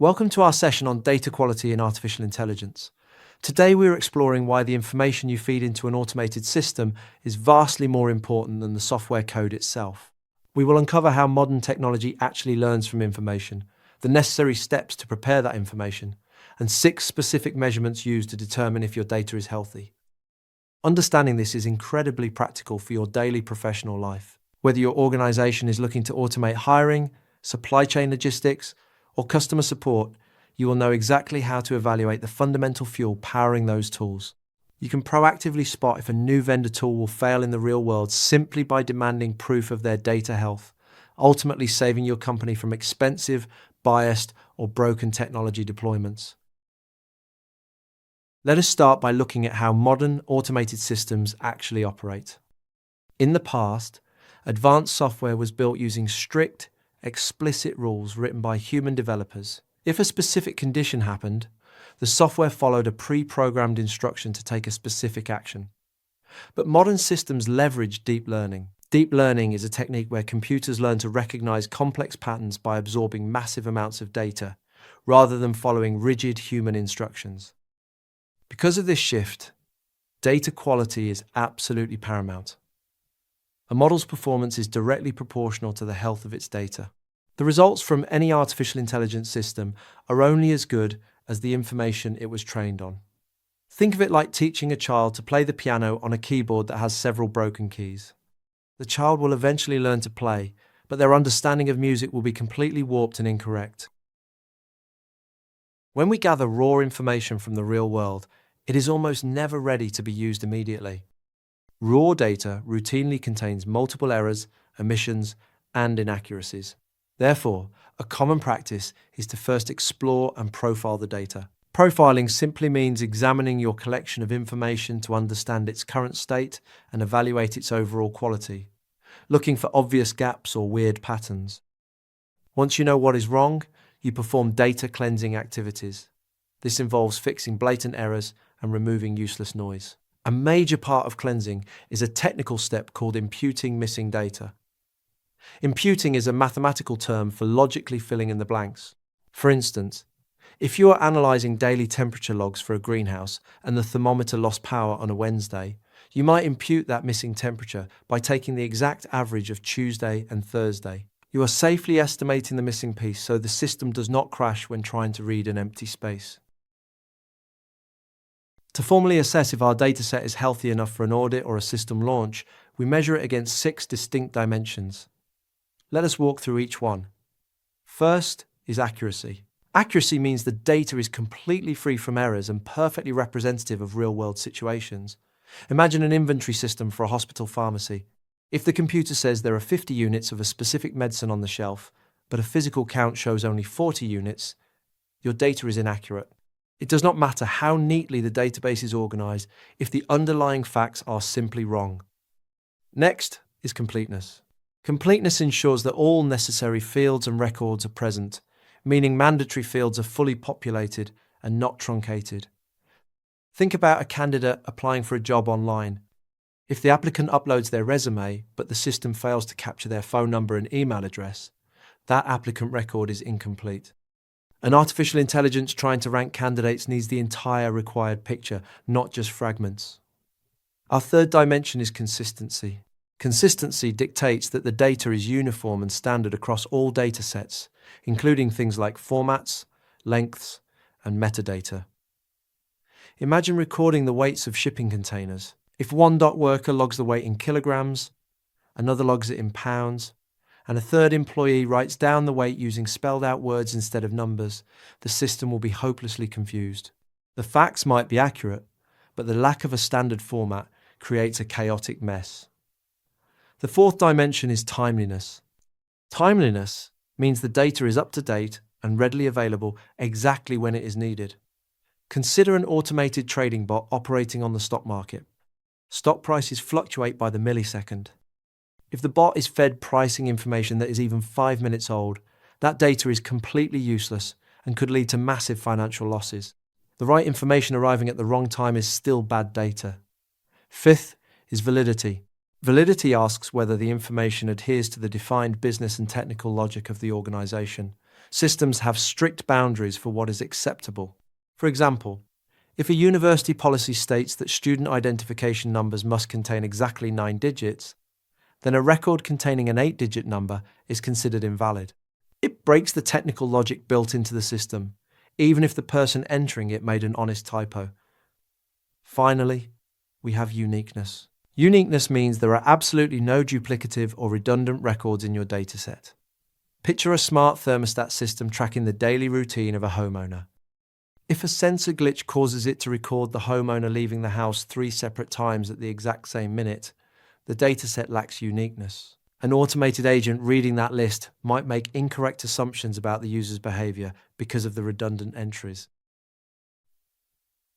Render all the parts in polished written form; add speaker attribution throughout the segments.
Speaker 1: Welcome to our session on data quality in artificial intelligence. Today we're exploring why the information you feed into an automated system is vastly more important than the software code itself. We will uncover how modern technology actually learns from information, the necessary steps to prepare that information, and 6 specific measurements used to determine if your data is healthy. Understanding this is incredibly practical for your daily professional life. Whether your organization is looking to automate hiring, supply chain logistics, or customer support, you will know exactly how to evaluate the fundamental fuel powering those tools. You can proactively spot if a new vendor tool will fail in the real world simply by demanding proof of their data health, ultimately saving your company from expensive, biased, or broken technology deployments. Let us start by looking at how modern automated systems actually operate. In the past, advanced software was built using strict, explicit rules written by human developers. If a specific condition happened, the software followed a pre-programmed instruction to take a specific action. But modern systems leverage deep learning. Deep learning is a technique where computers learn to recognize complex patterns by absorbing massive amounts of data, rather than following rigid human instructions. Because of this shift, data quality is absolutely paramount. A model's performance is directly proportional to the health of its data. The results from any artificial intelligence system are only as good as the information it was trained on. Think of it like teaching a child to play the piano on a keyboard that has several broken keys. The child will eventually learn to play, but their understanding of music will be completely warped and incorrect. When we gather raw information from the real world, it is almost never ready to be used immediately. Raw data routinely contains multiple errors, omissions, and inaccuracies. Therefore, a common practice is to first explore and profile the data. Profiling simply means examining your collection of information to understand its current state and evaluate its overall quality, looking for obvious gaps or weird patterns. Once you know what is wrong, you perform data cleansing activities. This involves fixing blatant errors and removing useless noise. A major part of cleansing is a technical step called imputing missing data. Imputing is a mathematical term for logically filling in the blanks. For instance, if you are analyzing daily temperature logs for a greenhouse and the thermometer lost power on a Wednesday, you might impute that missing temperature by taking the exact average of Tuesday and Thursday. You are safely estimating the missing piece so the system does not crash when trying to read an empty space. To formally assess if our dataset is healthy enough for an audit or a system launch, we measure it against 6 distinct dimensions. Let us walk through each one. First is accuracy. Accuracy means the data is completely free from errors and perfectly representative of real-world situations. Imagine an inventory system for a hospital pharmacy. If the computer says there are 50 units of a specific medicine on the shelf, but a physical count shows only 40 units, your data is inaccurate. It does not matter how neatly the database is organized if the underlying facts are simply wrong. Next is completeness. Completeness ensures that all necessary fields and records are present, meaning mandatory fields are fully populated and not truncated. Think about a candidate applying for a job online. If the applicant uploads their resume, but the system fails to capture their phone number and email address, that applicant record is incomplete. An artificial intelligence trying to rank candidates needs the entire required picture, not just fragments. Our third dimension is consistency. Consistency dictates that the data is uniform and standard across all datasets, including things like formats, lengths, and metadata. Imagine recording the weights of shipping containers. If one dock worker logs the weight in kilograms, another logs it in pounds, and a third employee writes down the weight using spelled-out words instead of numbers, the system will be hopelessly confused. The facts might be accurate, but the lack of a standard format creates a chaotic mess. The fourth dimension is timeliness. Timeliness means the data is up to date and readily available exactly when it is needed. Consider an automated trading bot operating on the stock market. Stock prices fluctuate by the millisecond. If the bot is fed pricing information that is even 5 minutes old, that data is completely useless and could lead to massive financial losses. The right information arriving at the wrong time is still bad data. Fifth is validity. Validity asks whether the information adheres to the defined business and technical logic of the organization. Systems have strict boundaries for what is acceptable. For example, if a university policy states that student identification numbers must contain exactly 9 digits, then a record containing an 8-digit number is considered invalid. It breaks the technical logic built into the system, even if the person entering it made an honest typo. Finally, we have uniqueness. Uniqueness means there are absolutely no duplicative or redundant records in your dataset. Picture a smart thermostat system tracking the daily routine of a homeowner. If a sensor glitch causes it to record the homeowner leaving the house 3 separate times at the exact same minute, the dataset lacks uniqueness. An automated agent reading that list might make incorrect assumptions about the user's behavior because of the redundant entries.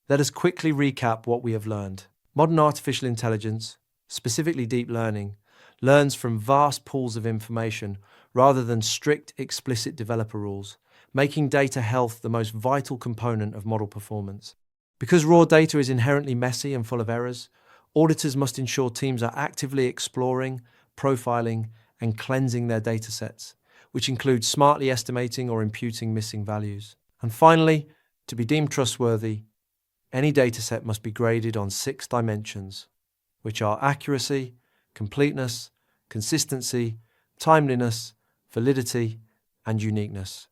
Speaker 1: Let us quickly recap what we have learned. Modern artificial intelligence, specifically deep learning, learns from vast pools of information rather than strict, explicit developer rules, making data health the most vital component of model performance. Because raw data is inherently messy and full of errors, auditors must ensure teams are actively exploring, profiling, and cleansing their datasets, which includes smartly estimating or imputing missing values. And finally, to be deemed trustworthy, any dataset must be graded on 6 dimensions, which are accuracy, completeness, consistency, timeliness, validity, and uniqueness.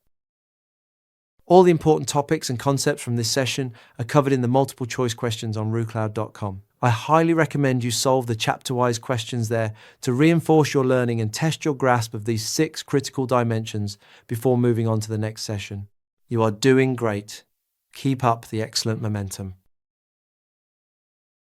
Speaker 1: All the important topics and concepts from this session are covered in the multiple choice questions on RooCloud.com. I highly recommend you solve the chapter-wise questions there to reinforce your learning and test your grasp of these 6 critical dimensions before moving on to the next session. You are doing great. Keep up the excellent momentum.